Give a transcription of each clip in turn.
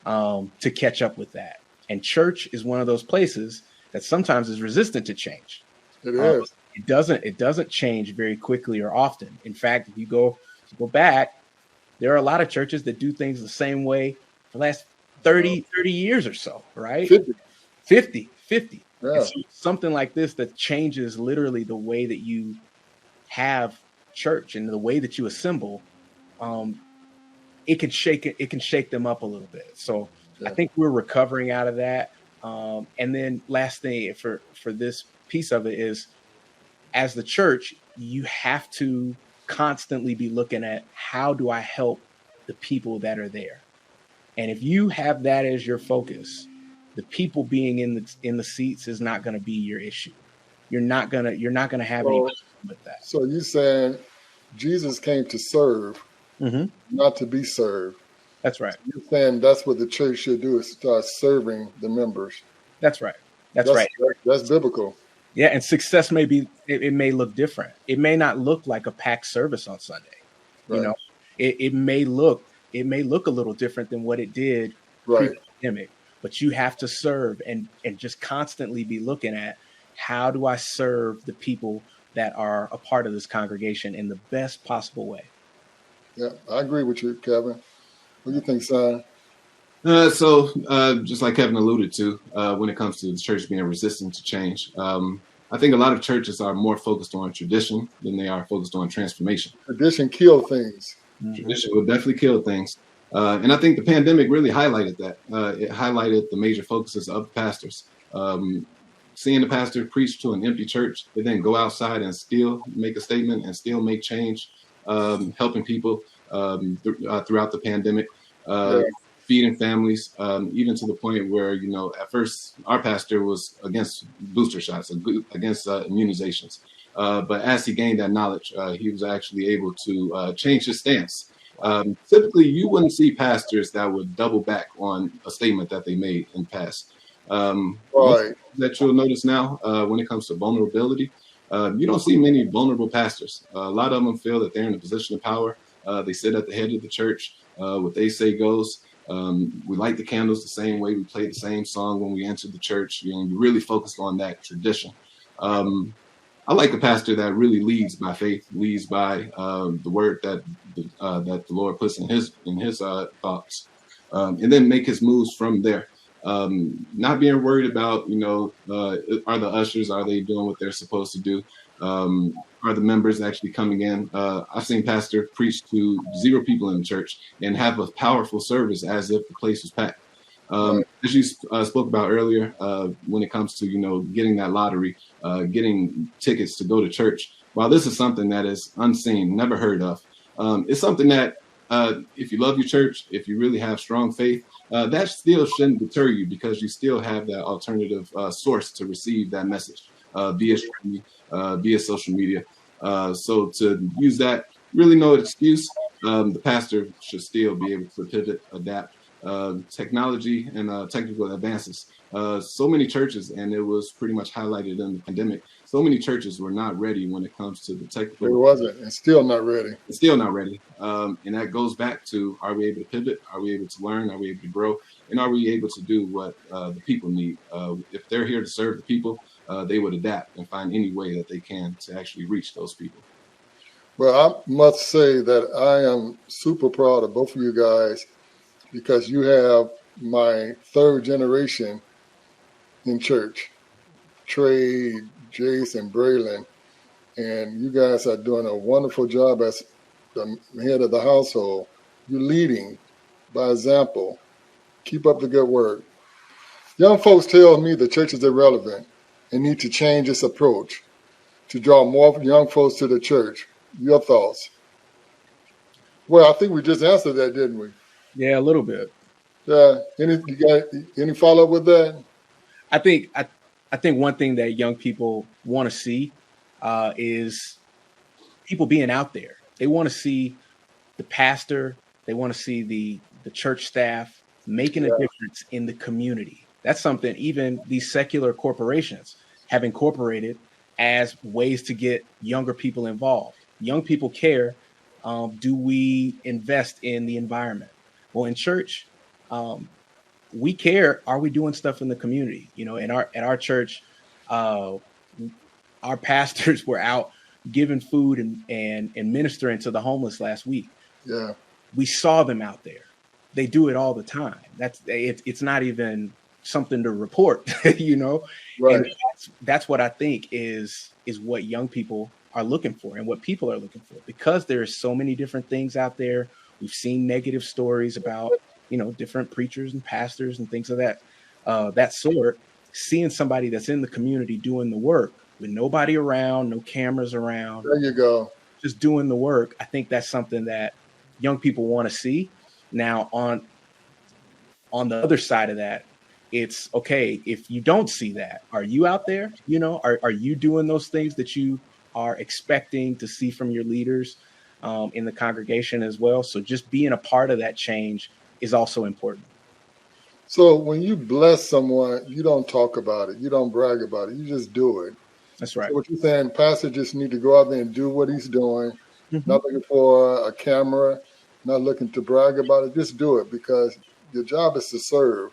to catch up with that. And church is one of those places that sometimes is resistant to change. It is. It doesn't change very quickly or often. In fact, if you go back, there are a lot of churches that do things the same way for the last 30 years or so, right? 50. Yeah. So something like this that changes literally the way that you have church and the way that you assemble, it can shake them up a little bit. So I think we're recovering out of that. And then last thing for this piece of it is, as the church, you have to constantly be looking at, how do I help the people that are there? And if you have that as your focus, the people being in the seats is not going to be your issue. You're not gonna have any problem with that. So you saying Jesus came to serve, not to be served. That's right. So you're saying that's what the church should do, is start serving the members. That's right. That's right. That's biblical. Yeah, and success may be, it may look different. It may not look like a packed service on Sunday. Right. You know, it may look a little different than what it did pre-pandemic. But you have to serve and just constantly be looking at, how do I serve the people that are a part of this congregation in the best possible way? Yeah, I agree with you, Kevin. What do you think, Simon? So just like Kevin alluded to, when it comes to the church being resistant to change, I think a lot of churches are more focused on tradition than they are focused on transformation. Tradition kill things. Tradition will definitely kill things. And I think the pandemic really highlighted that. It highlighted the major focuses of pastors. Seeing the pastor preach to an empty church, and then go outside and still make a statement and still make change, helping people throughout the pandemic, feeding families, even to the point where, you know, at first our pastor was against booster shots, against immunizations. But as he gained that knowledge, he was actually able to change his stance. Typically, you wouldn't see pastors that would double back on a statement that they made in the past. That you'll notice now when it comes to vulnerability, you don't see many vulnerable pastors. A lot of them feel that they're in a position of power. They sit at the head of the church. What they say goes. We light the candles the same way. We play the same song when we enter the church. You know, you really focused on that tradition. I like a pastor that really leads by faith, leads by the word that the Lord puts in his thoughts, and then make his moves from there. Not being worried about, you know, are the ushers, are they doing what they're supposed to do? Are the members actually coming in? I've seen pastor preach to 0 people in the church and have a powerful service as if the place was packed. As you spoke about earlier, when it comes to, you know, getting that lottery, getting tickets to go to church, while this is something that is unseen, never heard of, it's something that if you love your church, if you really have strong faith, that still shouldn't deter you, because you still have that alternative source to receive that message, via streaming, via social media. So to use that, really no excuse. The pastor should still be able to pivot, adapt. Technology and technical advances. So many churches, and it was pretty much highlighted in the pandemic, so many churches were not ready when it comes to the technical. It wasn't, and still not ready. It's still not ready. And that goes back to, are we able to pivot? Are we able to learn? Are we able to grow? And are we able to do what the people need? If they're here to serve the people, they would adapt and find any way that they can to actually reach those people. Well, I must say that I am super proud of both of you guys, because you have my 3rd generation in church, Trey, Jace, and Braylon, and you guys are doing a wonderful job as the head of the household. You're leading by example. Keep up the good work. Young folks tell me the church is irrelevant and need to change its approach to draw more young folks to the church. Your thoughts? Well, I think we just answered that, didn't we? Yeah, a little bit. You got any follow up with that? I think one thing that young people want to see is people being out there. They want to see the pastor. They want to see the church staff making a difference in the community. That's something even these secular corporations have incorporated as ways to get younger people involved. Young people care. Do we invest in the environment? Well, in church, we care. Are we doing stuff in the community? You know, in our at our church, uh, our pastors were out giving food and ministering to the homeless last week. Yeah. We saw them out there. They do it all the time. It's not even something to report, you know. Right. And that's what I think is what young people are looking for and what people are looking for, because there are so many different things out there. We've seen negative stories about, you know, different preachers and pastors and things of that sort. Seeing somebody that's in the community doing the work with nobody around, no cameras around, There you go. just doing the work, I think that's something that young people want to see. Now, on the other side of that, it's okay if you don't see that. Are you out there? You know, are you doing those things that you are expecting to see from your leaders in the congregation as well? So just being a part of that change is also important. So when you bless someone, you don't talk about it. You don't brag about it. You just do it. That's right. So what you're saying, pastor just need to go out there and do what he's doing, Mm-hmm. not looking for a camera, not looking to brag about it. Just do it, because your job is to serve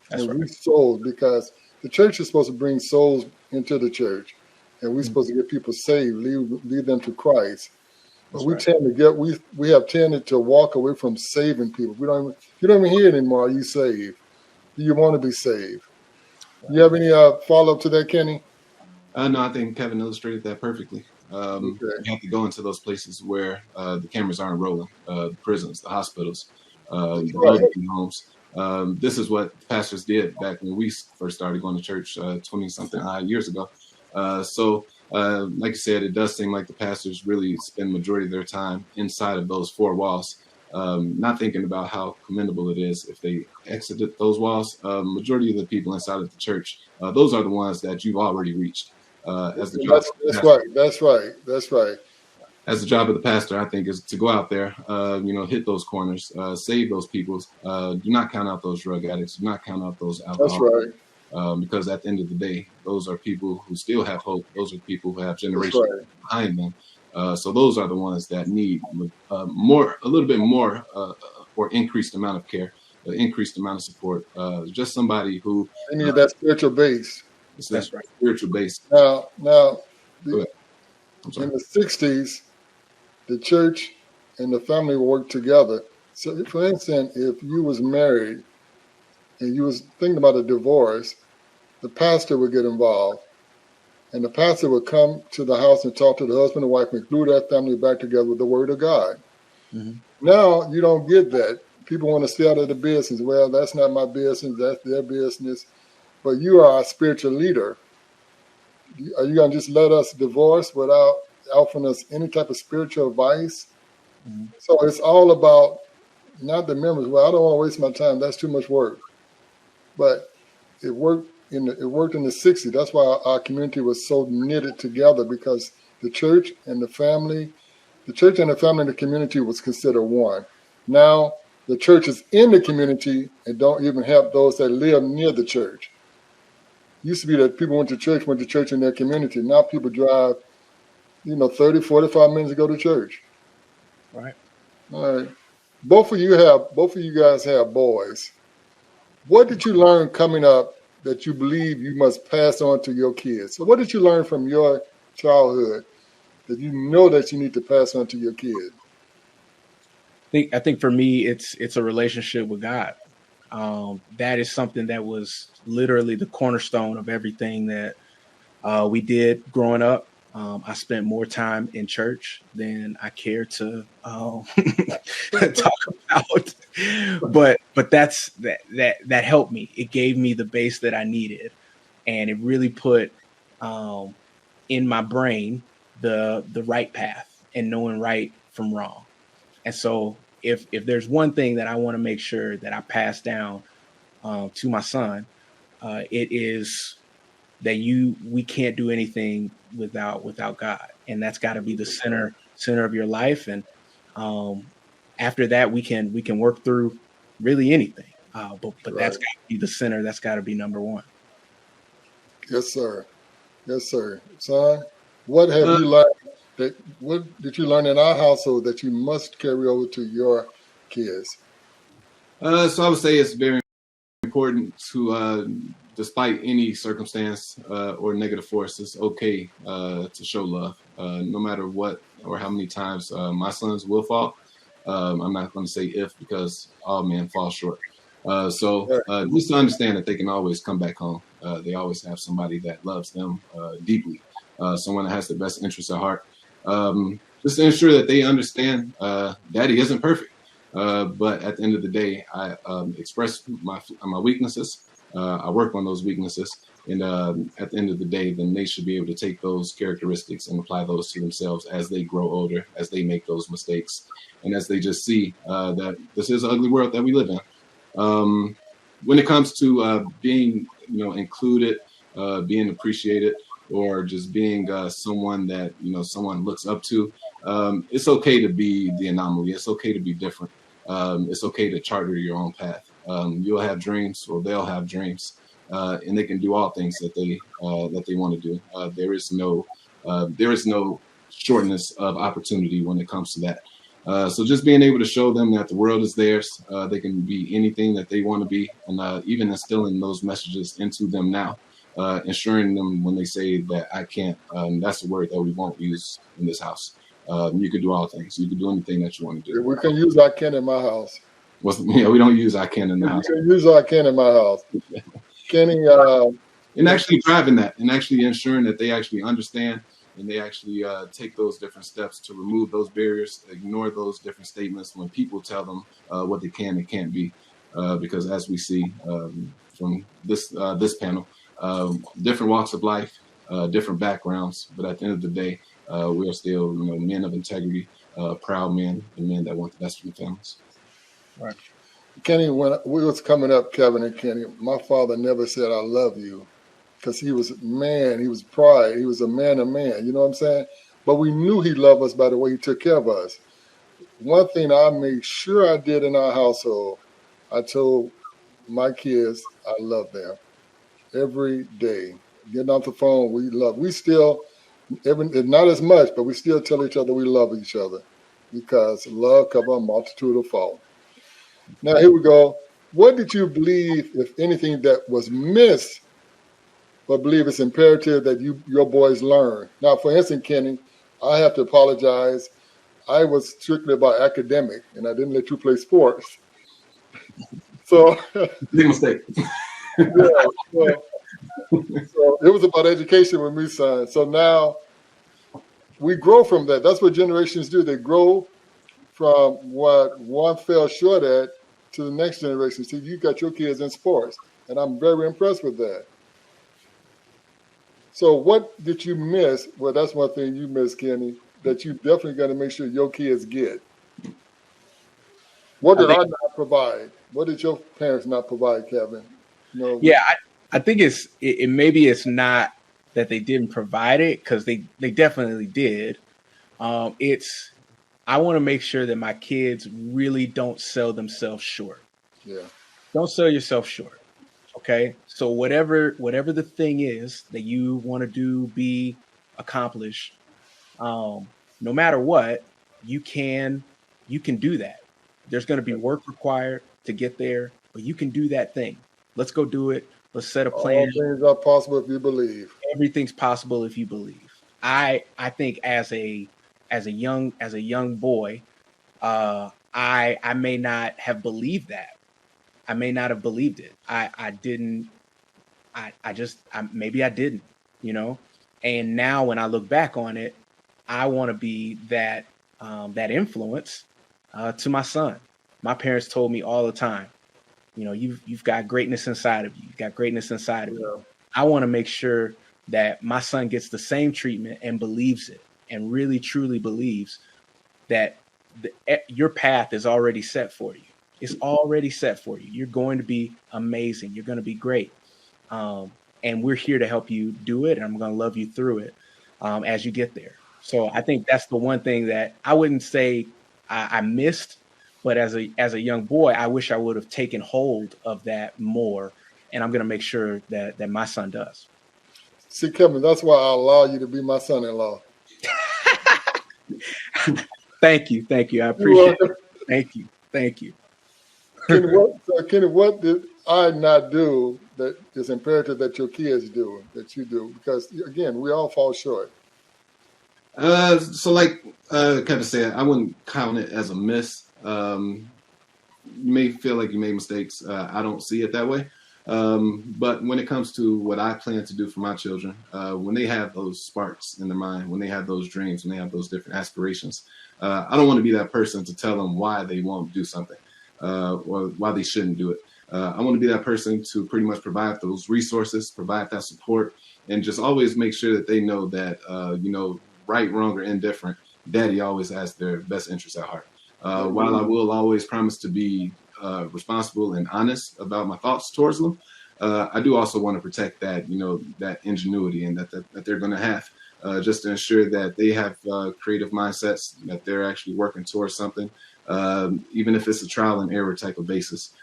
That's and right. reach souls, because the church is supposed to bring souls into the church, and we're supposed to get people saved, lead them to Christ. But That's we right. tend to get we have tended to walk away from saving people. You don't even hear it anymore. Are you saved? Do you want to be saved? You have any follow up to that, Kenny? No, I think Kevin illustrated that perfectly. Okay. You have to go into those places where the cameras aren't rolling, the prisons, the hospitals, the right. nursing homes. This is what pastors did back when we first started going to church 20-something years ago. Like you said, it does seem like the pastors really spend majority of their time inside of those four walls, not thinking about how commendable it is if they exited those walls. Majority of the people inside of the church, those are the ones that you've already reached. As the job, That's right. As the job of the pastor, I think, is to go out there, hit those corners, save those people. Do not count out those drug addicts. Do not count out those alcoholics. That's right. Because at the end of the day, those are people who still have hope. Those are people who have generations behind them. So those are the ones that need a little bit more, or increased amount of care, increased amount of support. Just somebody who They need that spiritual base. That's right. Spiritual base. Now, In the 60s, the church and the family worked together. So, for instance, if you was married and you was thinking about a divorce, the pastor would get involved. And the pastor would come to the house and talk to the husband and wife and glue that family back together with the word of God. Mm-hmm. Now, you don't get that. People want to stay out of the business. Well, that's not my business. That's their business. But you are a spiritual leader. Are you going to just let us divorce without offering us any type of spiritual advice? Mm-hmm. So it's all about not the members. Well, I don't want to waste my time. That's too much work. But it worked in the 60s. That's why our community was so knitted together, because the church and the family and the community was considered one. Now the church is in the community and don't even help those that live near the church. Used to be that people went to church in their community. Now people drive, 30, 45 minutes to go to church. Right. All right. Both of you guys have boys. What did you learn coming up that you believe you must pass on to your kids? So what did you learn from your childhood that you know that you need to pass on to your kids? I think for me, it's a relationship with God. That is something that was literally the cornerstone of everything that we did growing up. I spent more time in church than I care to talk about, but that helped me. It gave me the base that I needed, and it really put in my brain the right path and knowing right from wrong. And so if there's one thing that I want to make sure that I pass down to my son, it is that we can't do anything without God, and that's got to be the center of your life. And after that, we can work through really anything. But Right. That's got to be the center. That's got to be number one. Yes, sir. Son, what have you learned? What did you learn in our household that you must carry over to your kids? So I would say it's very important to, despite any circumstance or negative force, it's okay to show love, no matter what or how many times my sons will fall. I'm not going to say if, because all men fall short. So just to understand that they can always come back home. They always have somebody that loves them deeply, someone that has the best interests at heart. Just to ensure that they understand Daddy isn't perfect. But at the end of the day, I express my weaknesses. I work on those weaknesses. And at the end of the day, then they should be able to take those characteristics and apply those to themselves as they grow older, as they make those mistakes, and as they just see that this is an ugly world that we live in. When it comes to being, included, being appreciated, or just being someone that, someone looks up to, it's okay to be the anomaly. It's okay to be different. It's okay to charter your own path. You'll have dreams, or they'll have dreams, and they can do all things that they want to do. There is no shortness of opportunity when it comes to that. So just being able to show them that the world is theirs, they can be anything that they want to be, and even instilling those messages into them now, ensuring them when they say that I can't, that's a word that we won't use in this house. You can do all things. You can do anything that you want to do. We can use I can in my house. We don't use I can in the house. We can use I can in my house. Kenny, and actually driving that, and actually ensuring that they actually understand, and they actually take those different steps to remove those barriers, ignore those different statements when people tell them what they can and can't be. Because as we see from this panel, different walks of life, different backgrounds, but at the end of the day, we are still men of integrity, proud men, and men that want the best for their families. Right. Kenny, when we was coming up, Kevin and Kenny, my father never said I love you, because he was man, he was pride, he was a man, you know what I'm saying? But we knew he loved us by the way he took care of us. One thing I made sure I did in our household, I told my kids I love them every day. Getting off the phone, we still, not as much, but we still tell each other we love each other, because love covers a multitude of faults. Now, here we go. What did you believe, if anything, that was missed, but believe it's imperative that your boys learn? Now, for instance, Kenny, I have to apologize. I was strictly about academic, and I didn't let you play sports. So, big mistake. Yeah, so it was about education with me, son. So now we grow from that. That's what generations do. They grow from what one fell short at to the next generation. See, you got your kids in sports, and I'm very impressed with that. So what did you miss? Well, that's one thing you missed, Kenny, that you definitely got to make sure your kids get. What did I not provide? What did your parents not provide, Kevin? Yeah, I think it maybe it's not that they didn't provide it, because they definitely did. I want to make sure that my kids really don't sell themselves short. Yeah. Don't sell yourself short. Okay. So whatever the thing is that you want to do, accomplish, no matter what, you can do that. There's going to be work required to get there, but you can do that thing. Let's go do it. Let's set a plan. All things are possible if you believe. Everything's possible if you believe. I think as a young boy, I may not have believed that. I may not have believed it. Maybe I didn't, and now when I look back on it, I want to be that influence to my son. My parents told me all the time, you've got greatness inside of you. You've got greatness inside of you. I want to make sure that my son gets the same treatment and believes it, and really truly believes that your path is already set for you. It's already set for you. You're going to be amazing. You're going to be great. And we're here to help you do it. And I'm going to love you through it as you get there. So I think that's the one thing that I wouldn't say I missed, but as a young boy, I wish I would have taken hold of that more. And I'm going to make sure that my son does. See, Kevin, that's why I allow you to be my son-in-law. Thank you. I appreciate it. Thank you. Kenny, what did I not do that is imperative that your kids do, that you do? Because again, we all fall short. So like Kevin said, I wouldn't count it as a miss. You may feel like you made mistakes. I don't see it that way. But when it comes to what I plan to do for my children, when they have those sparks in their mind, when they have those dreams, when they have those different aspirations, I don't want to be that person to tell them why they won't do something or why they shouldn't do it. I want to be that person to pretty much provide those resources, provide that support, and just always make sure that they know that, right, wrong, or indifferent, Daddy always has their best interests at heart. While I will always promise to be responsible and honest about my thoughts towards them, I do also want to protect that, that ingenuity and that they're going to have, just to ensure that they have creative mindsets, that they're actually working towards something, even if it's a trial and error type of basis,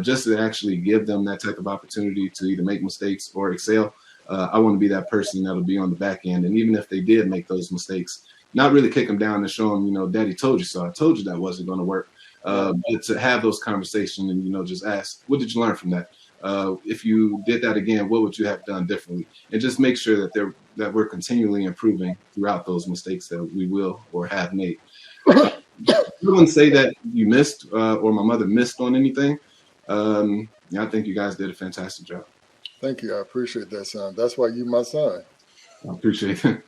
just to actually give them that type of opportunity to either make mistakes or excel. I want to be that person that'll be on the back end. And even if they did make those mistakes, not really kick them down and show them, Daddy told you so. I told you that wasn't going to work. But to have those conversations and, just ask, what did you learn from that? If you did that again, what would you have done differently? And just make sure that we're continually improving throughout those mistakes that we will or have made. I wouldn't say that you missed or my mother missed on anything. I think you guys did a fantastic job. Thank you. I appreciate that, son. That's why you my son. I appreciate it.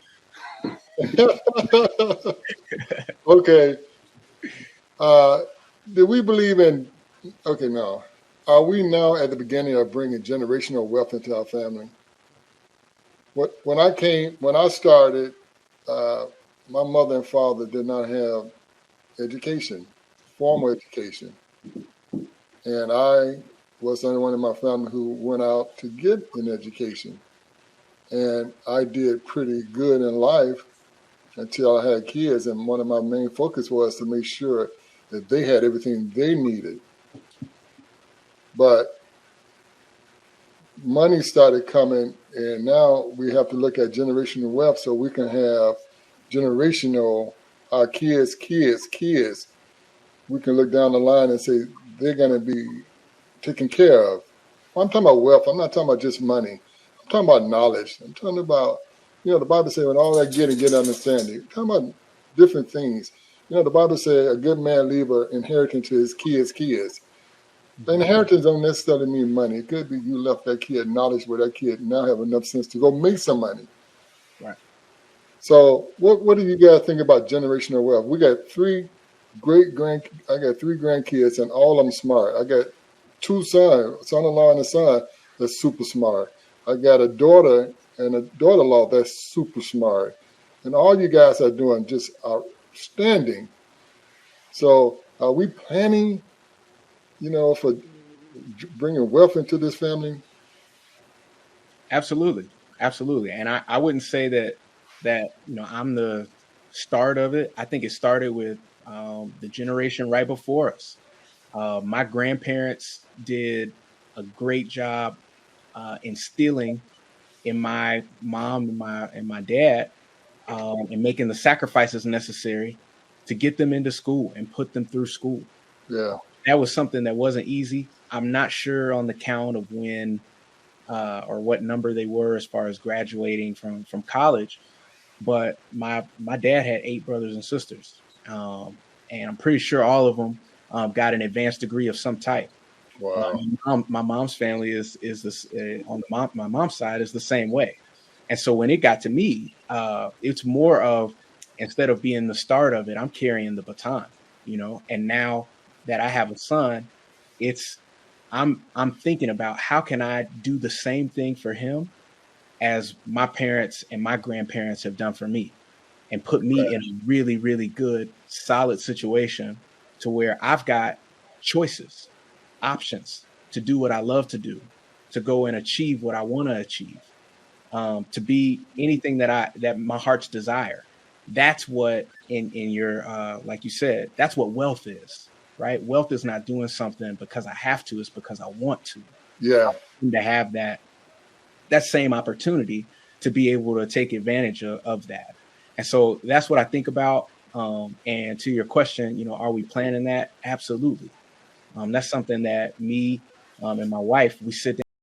Okay. Do we believe in, okay, now, are we now at the beginning of bringing generational wealth into our family? When I started, my mother and father did not have education, formal education. And I was the only one in my family who went out to get an education. And I did pretty good in life until I had kids. And one of my main focus was to make sure that they had everything they needed. But money started coming, and now we have to look at generational wealth so we can have generational, our kids. We can look down the line and say they're going to be taken care of. I'm talking about wealth. I'm not talking about just money. I'm talking about knowledge. I'm talking about, the Bible says, when all that get understanding. I'm talking about different things. The Bible says a good man leave an inheritance to his kids. The inheritance don't necessarily mean money. It could be you left that kid knowledge where that kid now have enough sense to go make some money. Right. So what do you guys think about generational wealth? We got I got 3 grandkids, and all of them smart. I got 2 sons, son-in-law and a son that's super smart. I got a daughter and a daughter-in-law that's super smart. And all you guys are doing just outstanding. So are we planning, for bringing wealth into this family? Absolutely. And I wouldn't say that I'm the start of it. I think it started with the generation right before us. My grandparents did a great job instilling in my mom and my dad and making the sacrifices necessary to get them into school and put them through school. Yeah. That was something that wasn't easy. I'm not sure on the count of when or what number they were as far as graduating from college, but my dad had 8 brothers and sisters, and I'm pretty sure all of them got an advanced degree of some type. Wow. My mom's family is this on my mom's side is the same way, and so when it got to me, it's more of, instead of being the start of it, I'm carrying the baton, and now that I have a son, I'm thinking about how can I do the same thing for him as my parents and my grandparents have done for me, and put me in a really, really good, solid situation to where I've got choices, options to do what I love to do, to go and achieve what I want to achieve, to be anything that my heart's desire. That's what in your, like you said, that's what wealth is. Right? Wealth is not doing something because I have to, it's because I want to. Yeah. To have that same opportunity to be able to take advantage of that. And so that's what I think about. And to your question, are we planning that? Absolutely. That's something that me, and my wife, we sit